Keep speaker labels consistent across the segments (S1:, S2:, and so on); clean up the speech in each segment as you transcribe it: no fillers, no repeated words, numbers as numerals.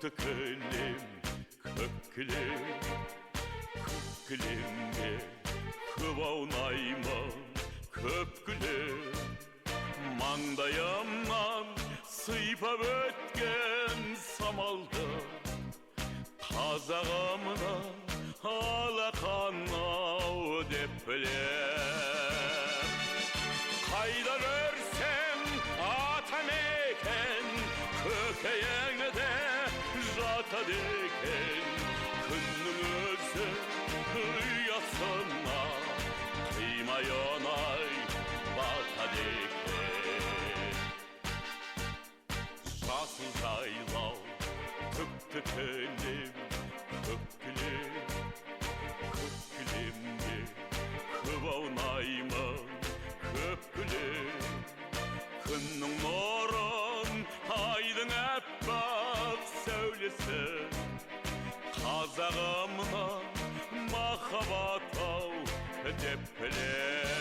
S1: tıkılım kökülüm kökülümde kıvaunayma köpkülüm mandayımdan sıypap ötken samalda tazağımda alakanau deplem kayda görsem atam eken kökeğine jata deken kınımızı yasına kıymayan ay bata deken jasıl jaylav tık tıkılım kökülüm kökülümde kıvaunayma köpkülüm kınның nurun aydın әппақ сәулесі қазағымна махаббат ау деп білем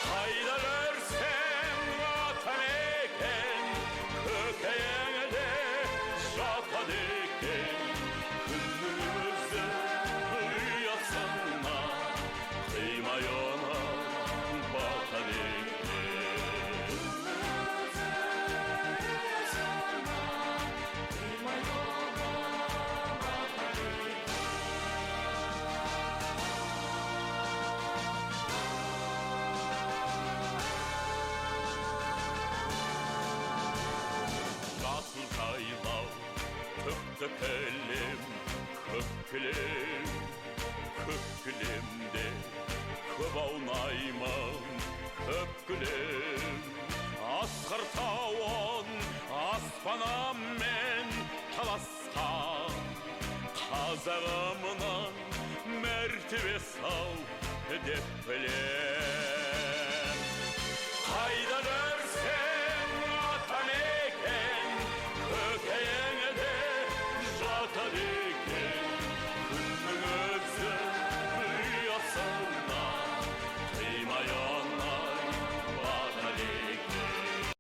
S1: қайда көрсең атам екен көкейіңде жатады екен күннің өзі ұясына қимай оны батады екен Tıkılım kökülüm kökülümde kıvaunayman köpkülüm asқар тауын аспанам мен таласқан қазағымнан мәртебе сал деп білем қайда көрсең атам екен көкейіңде жатады екен күннің өзі ұясына қимай онай батады екен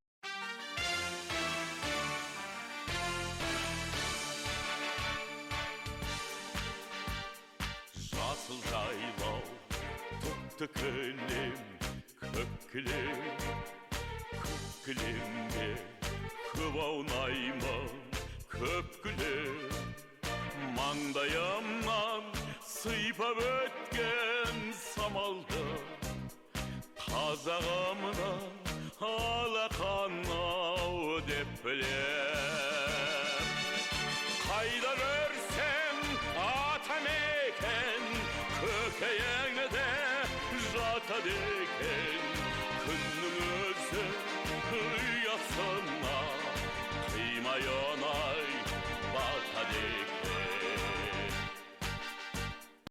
S1: жасыл жайлау tıkılım kökülüm kökülümde kıvaunayma köpkülüm mandayımdan sıypap ötken samalda қазағымна алақанау деп білем қайда көрсем атам екен көкейіңде жатады екен күннің өзі ұясына қимай онай батады екен